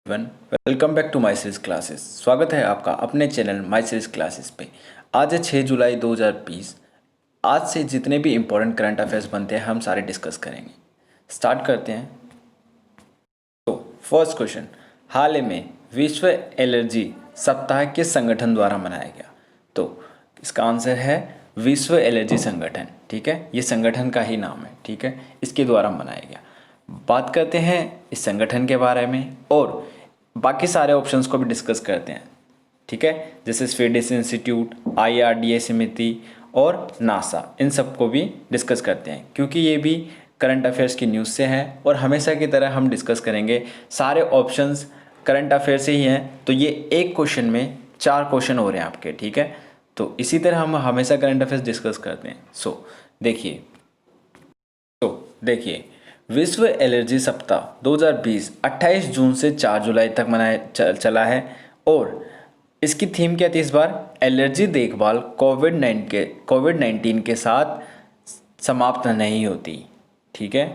One welcome back to my series classes. स्वागत है आपका अपने चैनल माई सीरीज क्लासेस पे। आज है 6 जुलाई 2020। आज से जितने भी इम्पोर्टेंट करंट अफेयर्स बनते हैं हम सारे डिस्कस करेंगे। स्टार्ट करते हैं। तो फर्स्ट क्वेश्चन, हाल ही में विश्व एलर्जी सप्ताह किस संगठन द्वारा मनाया गया? तो इसका आंसर है विश्व एलर्जी संगठन। ठीक है, ये संगठन का ही नाम है। ठीक है, इसके द्वारा मनाया गया। बात करते हैं इस संगठन के बारे में और बाकी सारे ऑप्शंस को भी डिस्कस करते हैं। ठीक है, जैसे स्वीडिश इंस्टीट्यूट, IRDA समिति और नासा, इन सब को भी डिस्कस करते हैं क्योंकि ये भी करंट अफेयर्स की न्यूज़ से है और हमेशा की तरह हम डिस्कस करेंगे। सारे ऑप्शंस करंट अफेयर से ही हैं, तो ये एक क्वेश्चन में 4 क्वेश्चन हो रहे हैं आपके। ठीक है, तो इसी तरह हम हमेशा करंट अफेयर्स डिस्कस करते हैं। देखिए विश्व एलर्जी सप्ताह 2020 28 जून से 4 जुलाई तक मनाया चला है और इसकी थीम क्या थी इस बार? एलर्जी देखभाल कोविड-19 के साथ समाप्त नहीं होती। ठीक है,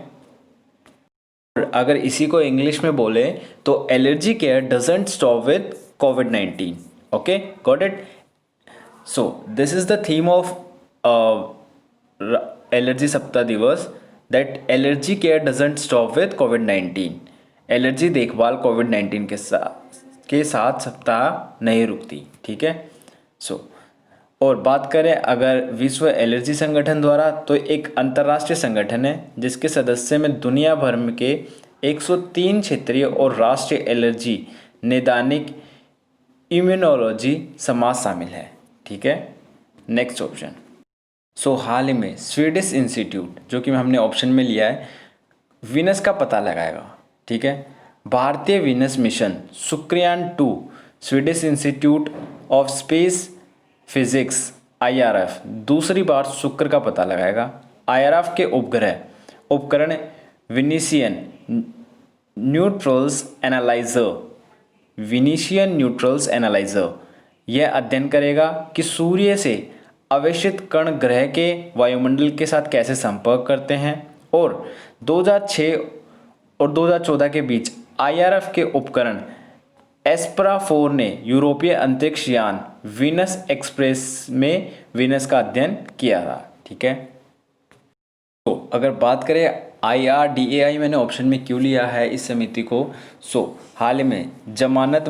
और अगर इसी को इंग्लिश में बोले तो allergy care doesn't stop with covid. Okay, got it? So this is the theme of allergy सप्ताह दिवस, that allergy care doesn't stop with covid. Allergy देखभाल कोविड-19 के साथ सप्ताह नहीं रुकती। ठीक है, और बात करें अगर विश्व एलर्जी संगठन द्वारा, तो एक अंतर्राष्ट्रीय संगठन है जिसके सदस्य में दुनिया भर में के 103 क्षेत्रीय और राष्ट्रीय एलर्जी नैदानिक इम्यूनोलॉजी समाज शामिल है। ठीक है, नेक्स्ट ऑप्शन। हाल ही में स्वीडिश इंस्टीट्यूट, जो कि हमने ऑप्शन में लिया है, वीनस का पता लगाएगा। ठीक है, भारतीय Venus mission Shukrayaan 2 Swedish institute of space physics IRF दूसरी बार शुक्र का पता लगाएगा। IRF के उपकरण विनीशियन न्यूट्रल्स एनालाइजर यह अध्ययन करेगा कि सूर्य से अवेशित कण ग्रह के वायुमंडल के साथ कैसे संपर्क करते हैं। और 2006 और 2014 के बीच IRF के उपकरण एस्परा 4 ने यूरोपीय अंतरिक्ष यान वीनस एक्सप्रेस में वीनस का अध्ययन किया था। ठीक है, तो अगर बात करें IRDAI मैंने ऑप्शन में क्यों लिया है इस समिति को? हाल ही में जमानत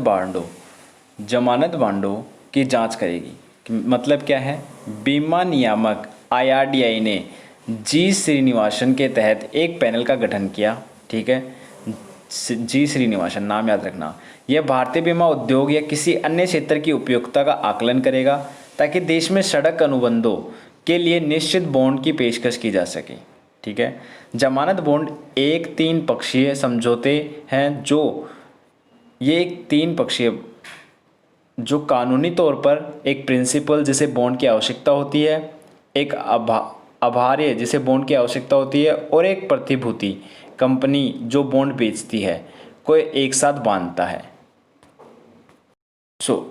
बांडों की जांच करेगी। मतलब क्या है? बीमा नियामक IRDAI ने जी श्रीनिवासन के तहत एक पैनल का गठन किया। ठीक है, जी श्रीनिवासन नाम याद रखना। यह भारतीय बीमा उद्योग या किसी अन्य क्षेत्र की उपयोगिता का आकलन करेगा ताकि देश में सड़क अनुबंधों के लिए निश्चित बॉन्ड की पेशकश की जा सके। ठीक है, जमानत बॉन्ड एक 3 पक्षीय समझौते हैं जो कानूनी तौर पर एक प्रिंसिपल जिसे बॉन्ड की आवश्यकता होती है, एक आभार्य जिसे बॉन्ड की आवश्यकता होती है और एक प्रतिभूति कंपनी जो बॉन्ड बेचती है को एक साथ बांधता है।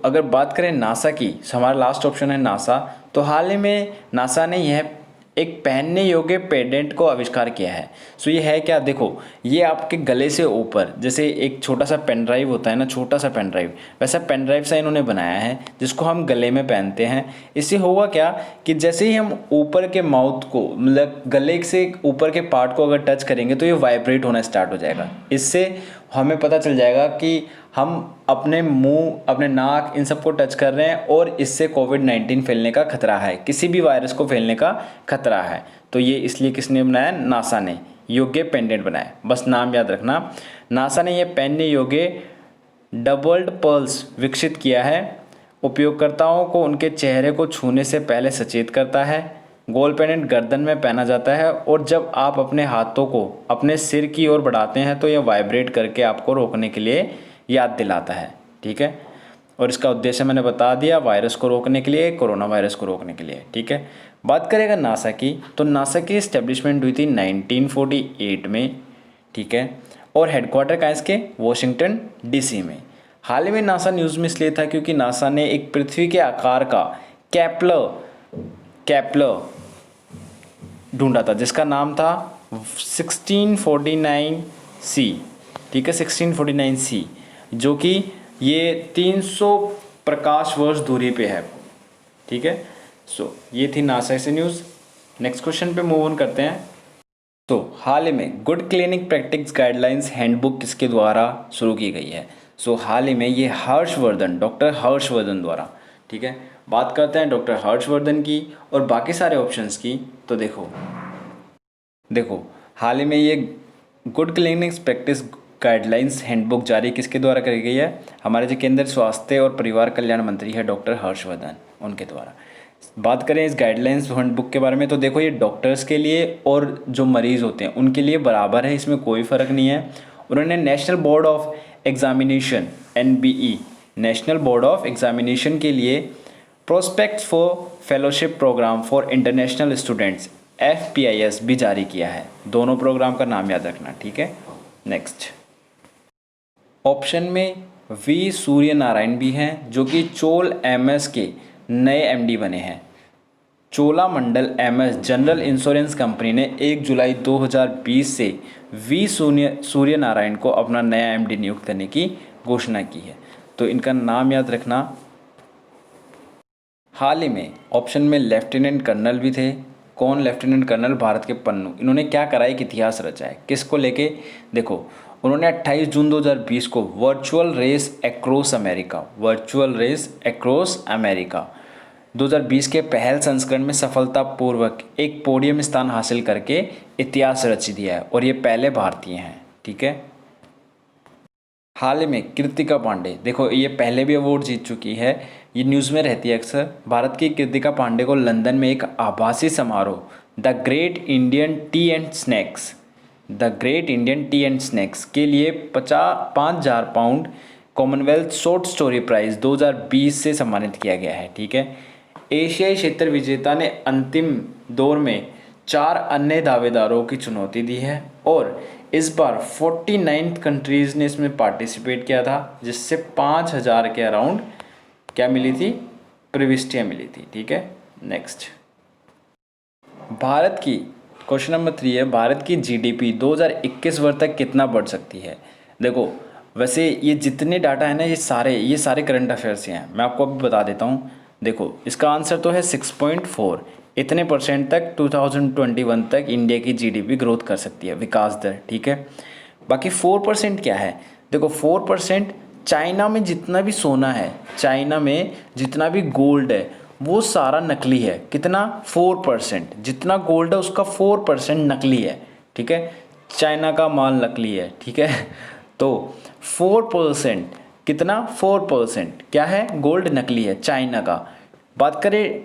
अगर बात करें नासा की, हमारा लास्ट ऑप्शन है नासा। तो हाल ही में नासा ने यह एक पहनने योग्य पेंडेंट को आविष्कार किया है। ये है क्या? देखो, ये आपके गले से ऊपर जैसे एक छोटा सा पेन ड्राइव होता है ना, छोटा सा पेन ड्राइव, वैसा पेन ड्राइव सा इन्होंने बनाया है जिसको हम गले में पहनते हैं। इससे होगा क्या कि जैसे ही हम ऊपर के माउथ को, मतलब गले से ऊपर के पार्ट को अगर टच करेंगे तो ये वाइब्रेट होना स्टार्ट हो जाएगा। इससे हमें पता चल जाएगा कि हम अपने मुंह, अपने नाक, इन सब को टच कर रहे हैं और इससे कोविड-19 फैलने का खतरा है, किसी भी वायरस को फैलने का खतरा है। तो ये इसलिए किसने बनाया? नासा ने योग्य पेंडेंट बनाया। बस नाम याद रखना, नासा ने यह पहनने योग्य डबल्ड पल्स विकसित किया है। उपयोगकर्ताओं को उनके चेहरे को छूने से पहले सचेत करता है। गोल पेंडेंट गर्दन में पहना जाता है और जब आप अपने हाथों को अपने सिर की ओर बढ़ाते हैं तो यह वाइब्रेट करके आपको रोकने के लिए याद दिलाता है। ठीक है, और इसका उद्देश्य मैंने बता दिया, वायरस को रोकने के लिए, कोरोना वायरस को रोकने के लिए। ठीक है, बात करेगा नासा की, तो नासा की इस्टेब्लिशमेंट हुई थी 1948 में। ठीक है, और हेडक्वार्टर का इसके वॉशिंगटन DC में। हाल ही में नासा न्यूज़ में इसलिए था क्योंकि नासा ने एक पृथ्वी के आकार का कैप्लर ढूंढा था जिसका नाम था 1649C। ठीक है, 1649C। जो कि ये 300 प्रकाश वर्ष दूरी पे है। ठीक है, सो ये थी नासा से न्यूज़। नेक्स्ट क्वेश्चन पे मूव ऑन करते हैं। तो हाल ही में good clinic practice guidelines handbook किसके द्वारा शुरू की गई है? सो हाल ही में ये हर्षवर्धन, डॉक्टर हर्षवर्धन द्वारा। ठीक है, बात करते हैं डॉक्टर हर्षवर्धन की और बाकी सारे ऑप्शंस की। तो देखो हाल ही में ये good clinics practice guidelines handbook जारी किसके द्वारा करी गई है? हमारे जो केंद्रीय स्वास्थ्य और परिवार कल्याण मंत्री है डॉक्टर हर्षवर्धन, उनके द्वारा। बात करें इस गाइडलाइंस हैंडबुक के बारे में, तो देखो ये डॉक्टर्स के लिए और जो मरीज़ होते हैं उनके लिए बराबर है, इसमें कोई फ़र्क नहीं है। उन्होंने national board of examination NBE, national board of examination के लिए prospectus for fellowship programme for international students FPIS भी जारी किया है। दोनों प्रोग्राम का नाम याद रखना, ठीक है। नेक्स्ट ऑप्शन में वी सूर्य नारायण भी हैं, जो कि चोल MS के नए MD बने हैं। Cholamandalam MS general insurance company ने 1 जुलाई 2020 से वी सूर्य नारायण को अपना नया MD नियुक्त करने की घोषणा की है। तो इनका नाम याद रखना। हाल ही में ऑप्शन में लेफ्टिनेंट कर्नल भी थे। कौन? लेफ्टिनेंट कर्नल भारत के पन्नू। इन्होंने क्या करा, एक इतिहास रचा है। किसको लेके? देखो उन्होंने 28 जून 2020 को वर्चुअल रेस अक्रॉस अमेरिका 2020 के पहल संस्करण में सफलतापूर्वक एक पोडियम स्थान हासिल करके इतिहास रच दिया है और ये पहले भारतीय हैं। ठीक है। हाल ही में कृतिका पांडे, देखो ये पहले भी अवार्ड जीत चुकी है, ये न्यूज़ में रहती है अक्सर। भारत की कृतिका पांडे को लंदन में एक आभासी समारोह the great Indian tea and snacks के लिए 5,000 pound Commonwealth short story prize 2020 से सम्मानित किया गया है। ठीक है। एशियाई क्षेत्र विजेता ने अंतिम दौर में 4 अन्य दावेदारों की चुनौती दी है और इस बार 49 कंट्रीज़ ने इसमें पार्टिसिपेट किया था, जिससे 5,000 के अराउंड क्या मिली थी? प्रविष्टियाँ मिली थी। ठीक है। नेक्स्ट भारत की क्वेश्चन नंबर 3 है, भारत की GDP 2021 वर्ष तक कितना बढ़ सकती है? देखो वैसे ये जितने डाटा है ना, ये सारे करंट अफेयर्स हैं, मैं आपको अभी बता देता हूँ। देखो इसका आंसर तो है 6.4, इतने परसेंट तक 2021 तक इंडिया की GDP ग्रोथ कर सकती है, विकास दर। ठीक है। बाकी 4% क्या है? देखो 4% चाइना में जितना भी सोना है, चाइना में जितना भी गोल्ड है, वो सारा नकली है। कितना? 4%। जितना गोल्ड है उसका 4% नकली है। ठीक है। चाइना का माल नकली है। ठीक है। तो 4% कितना? 4% क्या है? गोल्ड नकली है चाइना का। बात करें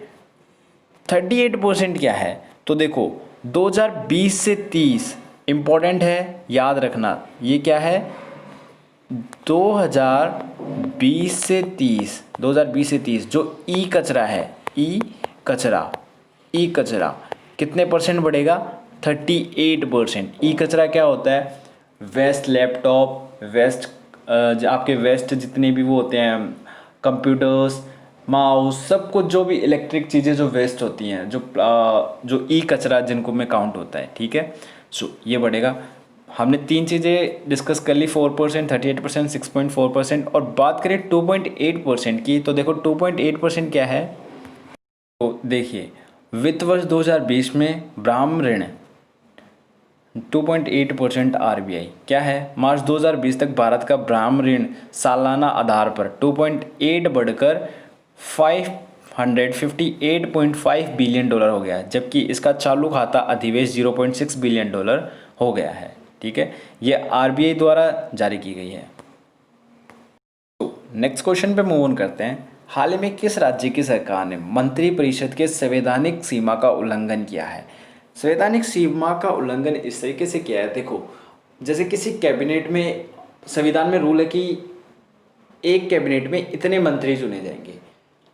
38% क्या है, तो देखो 2020 से 30 इम्पोर्टेंट है, याद रखना। ये क्या है? 2020 से 30 जो ई कचरा है, ई कचरा कितने परसेंट बढ़ेगा? 38%। ई कचरा क्या होता है? वेस्ट लैपटॉप, वेस्ट आपके वेस्ट जितने भी वो होते हैं, कंप्यूटर्स, माउस, सब कुछ जो भी इलेक्ट्रिक चीज़ें जो वेस्ट होती हैं, जो ई कचरा जिनको में काउंट होता है। ठीक है। सो ये बढ़ेगा। हमने 3 चीज़ें डिस्कस कर ली, 4%, 38%, 6.4%। और बात करें 2.8% की, तो देखो 2.8% क्या है? तो देखिए वित्त वर्ष 2020 में ब्राह्म ऋण 2.8% RBI क्या है? मार्च 2020 तक भारत का ब्राह्म ऋण सालाना आधार पर 2.8 बढ़कर 558.5 बिलियन डॉलर हो गया है, जबकि इसका चालू खाता अधिवेश 0.6 बिलियन डॉलर हो गया है। ठीक है। ये RBI द्वारा जारी की गई है। तो नेक्स्ट क्वेश्चन पे मूव ऑन करते हैं। हाल ही में किस राज्य की सरकार ने मंत्रिपरिषद के संवैधानिक सीमा का उल्लंघन किया है? संवैधानिक सीमा का उल्लंघन इस तरीके से किया है, देखो जैसे किसी कैबिनेट में, संविधान में रूल है कि एक कैबिनेट में इतने मंत्री चुने जाएंगे,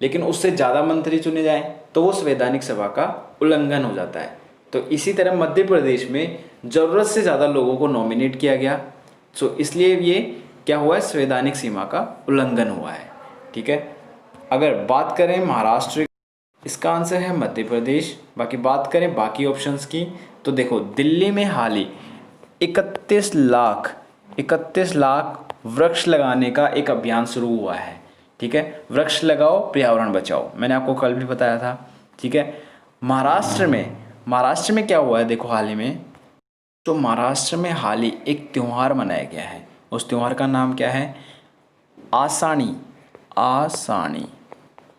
लेकिन उससे ज़्यादा मंत्री चुने जाएं तो वो संवैधानिक सभा का उल्लंघन हो जाता है। तो इसी तरह मध्य प्रदेश में ज़रूरत से ज़्यादा लोगों को नॉमिनेट किया गया, सो इसलिए ये क्या हुआ है? संवैधानिक सीमा का उल्लंघन हुआ है। ठीक है। अगर बात करें महाराष्ट्र, इसका आंसर है मध्य प्रदेश। बाकी बात करें बाकी ऑप्शंस की, तो देखो दिल्ली में हाल ही 31 लाख वृक्ष लगाने का एक अभियान शुरू हुआ है। ठीक है, वृक्ष लगाओ पर्यावरण बचाओ, मैंने आपको कल भी बताया था। ठीक है, महाराष्ट्र में क्या हुआ है देखो हाल ही में, तो महाराष्ट्र में हाल ही एक त्यौहार मनाया गया है। उस त्यौहार का नाम क्या है? आषाढ़ी, आषाढ़ी,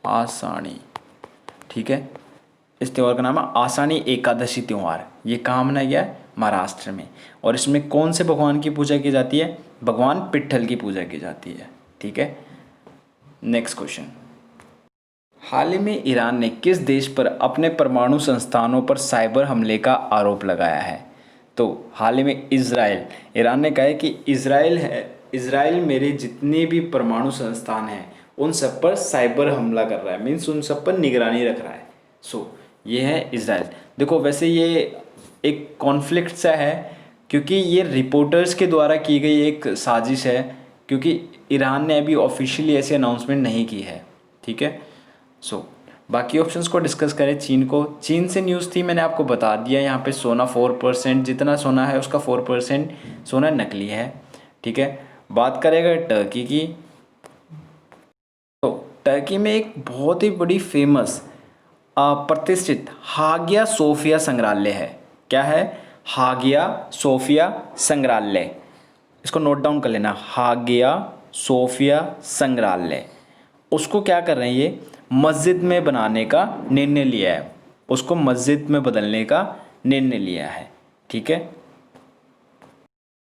आषाढ़ी। ठीक है, इस त्यौहार का नाम है आषाढ़ी एकादशी त्यौहार। ये कहाँ मनाया गया है? महाराष्ट्र में। और इसमें कौन से भगवान की पूजा की जाती है? भगवान पिट्ठल की पूजा की जाती है। ठीक है, नेक्स्ट क्वेश्चन। हाल ही में ईरान ने किस देश पर अपने परमाणु संस्थानों पर साइबर हमले का आरोप लगाया है? तो हाल ही में इजराइल, ईरान ने कहा है कि इजराइल मेरे जितने भी परमाणु संस्थान हैं उन सब पर साइबर हमला कर रहा है, मीन्स उन सब पर निगरानी रख रहा है। ये है इजराइल। देखो वैसे ये एक कॉन्फ्लिक्ट सा है, क्योंकि ये रिपोर्टर्स के द्वारा की गई एक साजिश है, क्योंकि ईरान ने अभी ऑफिशियली ऐसी अनाउंसमेंट नहीं की है। ठीक है, बाकी ऑप्शंस को डिस्कस करें। चीन से न्यूज़ थी, मैंने आपको बता दिया। यहाँ पे सोना 4%, जितना सोना है उसका 4% सोना नकली है। ठीक है, बात करेगा टर्की की, तो टर्की में एक बहुत ही बड़ी फेमस प्रतिष्ठित हागिया सोफिया संग्रहालय है। क्या है? हागिया सोफिया संग्रहालय। इसको नोट डाउन कर लेना, हागिया सोफिया संग्रहालय। उसको क्या कर रहे हैं, ये मस्जिद में बनाने का निर्णय लिया है, उसको मस्जिद में बदलने का निर्णय लिया है। ठीक है,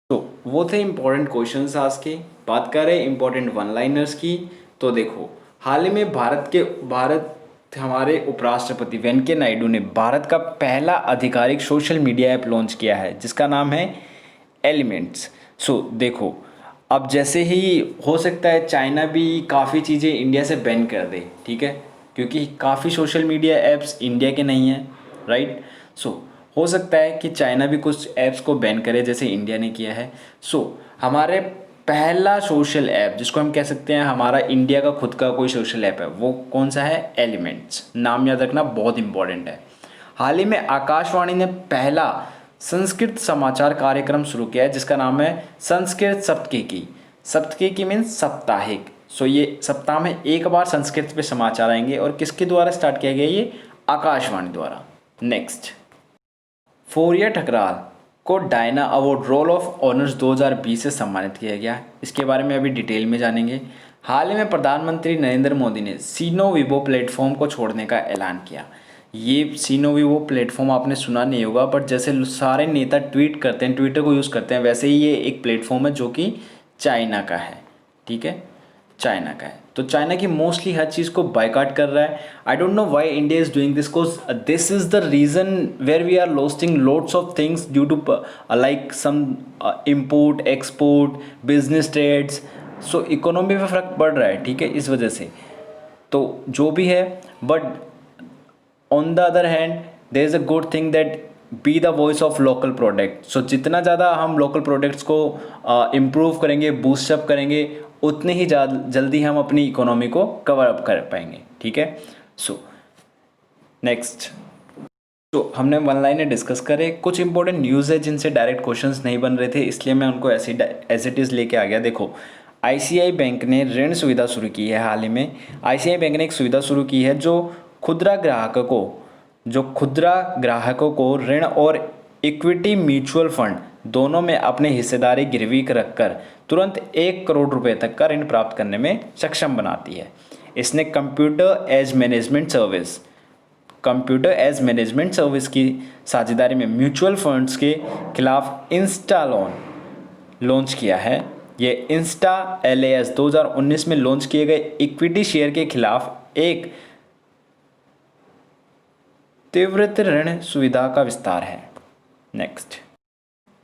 तो वो थे इंपॉर्टेंट क्वेश्चंस आज के। बात कर रहे हैं इंपॉर्टेंट वन लाइनर्स की। तो देखो हाल ही में हमारे उपराष्ट्रपति वेंकैया नायडू ने भारत का पहला आधिकारिक सोशल मीडिया ऐप लॉन्च किया है, जिसका नाम है एलिमेंट्स। देखो अब जैसे ही हो सकता है चाइना भी काफ़ी चीज़ें इंडिया से बैन कर दे। ठीक है, क्योंकि काफ़ी सोशल मीडिया ऐप्स इंडिया के नहीं हैं, राइट। हो सकता है कि चाइना भी कुछ ऐप्स को बैन करे जैसे इंडिया ने किया है। हमारे पहला सोशल ऐप जिसको हम कह सकते हैं हमारा इंडिया का खुद का कोई सोशल ऐप है, वो कौन सा है? एलिमेंट्स। नाम याद रखना बहुत इंपॉर्टेंट है। हाल ही में आकाशवाणी ने पहला संस्कृत समाचार कार्यक्रम शुरू किया है, जिसका नाम है संस्कृत सप्तकेकी। सप्तकेकी मीन्स साप्ताहिक। ये सप्ताह में एक बार संस्कृत पे समाचार आएंगे, और किसके द्वारा स्टार्ट किया गया? ये आकाशवाणी द्वारा। नेक्स्ट, फोरिया ठकराल को Diana award roll of honours 2020 से सम्मानित किया गया। इसके बारे में अभी डिटेल में जानेंगे। हाल ही में प्रधानमंत्री नरेंद्र मोदी ने सीनो विवो प्लेटफॉर्म को छोड़ने का ऐलान किया। ये सीनो विवो प्लेटफॉर्म आपने सुना नहीं होगा, बट जैसे सारे नेता ट्वीट करते हैं, ट्विटर को यूज़ करते हैं, वैसे ही ये एक प्लेटफॉर्म है जो कि चाइना का है। ठीक है, चाइना का है, तो चाइना की मोस्टली हर चीज़ को बायकॉट कर रहा है। I don't know why India is doing this, cause this is the reason where we are losting loads of things due to like some import export business trades. Economy पे फ़र्क पड़ रहा है। ठीक है, इस वजह से तो जो भी है, but on the other hand there is a good thing that be the voice of local product. जितना ज़्यादा हम लोकल प्रोडक्ट्स को इम्प्रूव करेंगे, बूस्टअप करेंगे, उतने ही जल्दी हम अपनी इकोनॉमी को कवर अप कर पाएंगे। ठीक है, नेक्स्ट, हमने वन लाइनर डिस्कस करे। कुछ इंपॉर्टेंट न्यूज़ है जिनसे डायरेक्ट क्वेश्चंस नहीं बन रहे थे, इसलिए मैं उनको एज इट इज़ लेके आ गया। देखो ICICI बैंक ने ऋण सुविधा शुरू की है। हाल ही में ICICI बैंक ने एक सुविधा शुरू की है जो खुदरा ग्राहकों को ऋण और इक्विटी म्यूचुअल फंड दोनों में अपने हिस्सेदारी गिरवी रखकर तुरंत 1 करोड़ रुपए तक का ऋण प्राप्त करने में सक्षम बनाती है। इसने कंप्यूटर एज मैनेजमेंट सर्विस की साझेदारी में म्यूचुअल फंड्स के खिलाफ इंस्टा लोन लॉन्च किया है। ये इंस्टा LAS 2019 में लॉन्च किए गए इक्विटी शेयर के खिलाफ एक तीव्र ऋण सुविधा का विस्तार है। Next,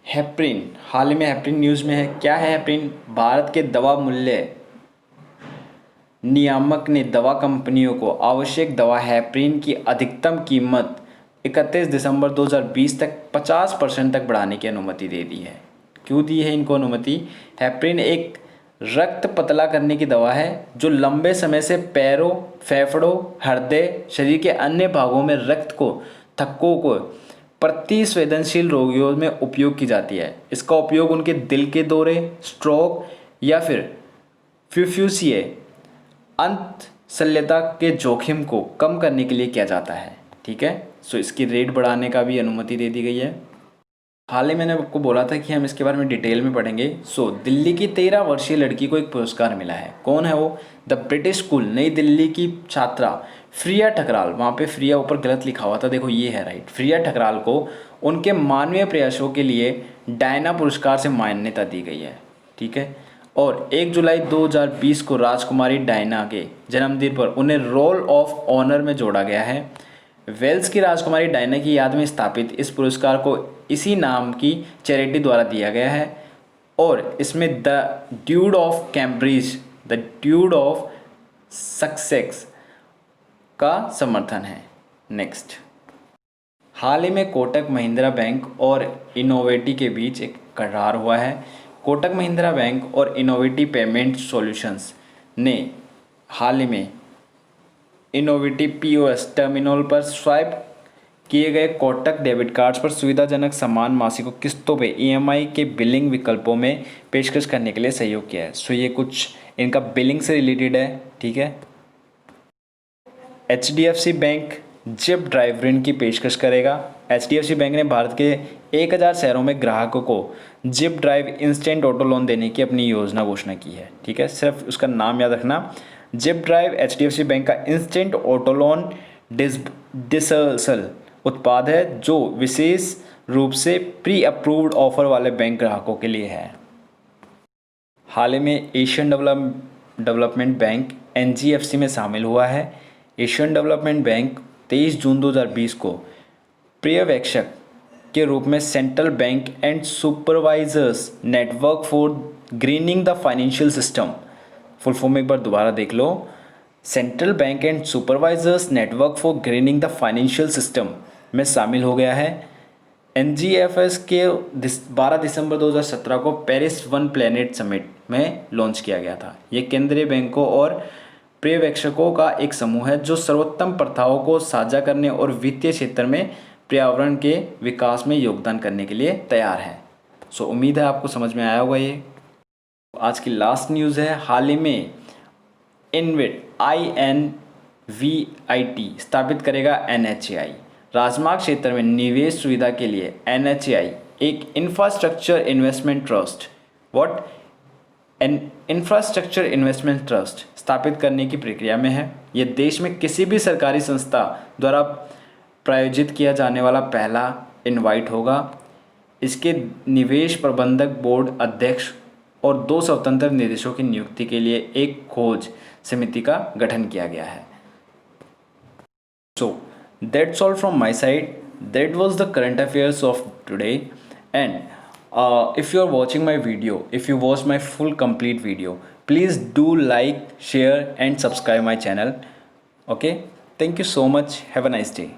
heparin. हाल ही में हेपरिन न्यूज़ में है। क्या है हेपरिन? भारत के दवा मूल्य नियामक ने दवा कंपनियों को आवश्यक दवा हेपरिन की अधिकतम कीमत 31 दिसंबर 2020 तक 50% तक बढ़ाने की अनुमति दे दी है। क्यों दी है इनको अनुमति? हेपरिन एक रक्त पतला करने की दवा है जो लंबे समय से पैरों, फेफड़ों, हृदय, शरीर के अन्य भागों में रक्त को थक्कों को प्रतिसंवेदनशील रोगियों में उपयोग की जाती है। इसका उपयोग उनके दिल के दौरे, स्ट्रोक या फिर फ्यूफ्यूसीय अंत शल्यता के जोखिम को कम करने के लिए किया जाता है। ठीक है, सो इसकी रेट बढ़ाने का भी अनुमति दे दी गई है। हाल ही मैंने आपको बोला था कि हम इसके बारे में डिटेल में पढ़ेंगे। सो दिल्ली की 13 वर्षीय लड़की को एक पुरस्कार मिला है। कौन है वो? द ब्रिटिश स्कूल, नई दिल्ली की छात्रा फ्रिया ठकराल, वहाँ पे फ्रिया ऊपर गलत लिखा हुआ था, देखो ये है राइट। फ्रिया ठकराल को उनके मानवीय प्रयासों के लिए डायना पुरस्कार से मान्यता दी गई है। ठीक है, और 1 जुलाई 2020 को राजकुमारी डायना के जन्मदिन पर उन्हें रोल ऑफ ऑनर में जोड़ा गया है। वेल्स की राजकुमारी डायना की याद में स्थापित इस पुरस्कार को इसी नाम की चैरिटी द्वारा दिया गया है और इसमें the duke of Cambridge, the duke of Sussex का समर्थन है। नेक्स्ट, हाल ही में कोटक महिंद्रा बैंक और इनोवेटी के बीच एक करार हुआ है। कोटक महिंद्रा बैंक और इनोवेटी पेमेंट सॉल्यूशंस ने हाल ही में इनोवेटी पीओएस टर्मिनल पर स्वाइप किए गए कोटक डेबिट कार्ड्स पर सुविधाजनक समान मासिक किस्तों पे ईएमआई के बिलिंग विकल्पों में पेशकश करने के लिए सहयोग किया है। सो ये कुछ इनका बिलिंग से रिलेटेड है। ठीक है, एचडीएफसी बैंक जिप ड्राइव ऋण की पेशकश करेगा। एचडीएफसी बैंक ने भारत के 1000 शहरों में ग्राहकों को zip drive instant auto loan देने की अपनी योजना घोषणा की है। ठीक है, सिर्फ उसका नाम याद रखना, जिप ड्राइव एचडीएफसी बैंक का इंस्टेंट ऑटो लोन डिसर्सल उत्पाद है जो विशेष रूप से प्री अप्रूव्ड ऑफर वाले बैंक ग्राहकों के लिए है। हाल ही में एशियन डेवलपमेंट बैंक एनजीएफसी में शामिल हुआ है। एशियन डेवलपमेंट बैंक 23 जून 2020 को पर्यवेक्षक के रूप में central bank and supervisors network for greening the financial system, full form एक बार दोबारा देख लो, central bank and supervisors network for greening the financial system में शामिल हो गया है। एनजीएफएस के 12 दिसंबर 2017 को पेरिस वन प्लेनेट समिट में लॉन्च किया गया था। ये केंद्रीय बैंकों और पर्यवेक्षकों का एक समूह है जो सर्वोत्तम प्रथाओं को साझा करने और वित्तीय क्षेत्र में पर्यावरण के विकास में योगदान करने के लिए तैयार है। सो उम्मीद है आपको समझ में आया होगा। ये आज की लास्ट न्यूज़ है। हाल ही में इनविट INVIT स्थापित करेगा NHAI। राजमार्ग क्षेत्र में निवेश सुविधा के लिए NHAI एक infrastructure investment trust infrastructure investment trust स्थापित करने की प्रक्रिया में है। यह देश में किसी भी सरकारी संस्था द्वारा प्रायोजित किया जाने वाला पहला इनवाइट होगा। इसके निवेश प्रबंधक बोर्ड अध्यक्ष और 2 स्वतंत्र निदेशकों की नियुक्ति के लिए एक खोज समिति का गठन किया गया है। So that's all from my side. That was the current affairs of today and if you are watching my video, if you watch my full complete video, please do like, share and subscribe my channel. Okay, thank you so much. Have a nice day.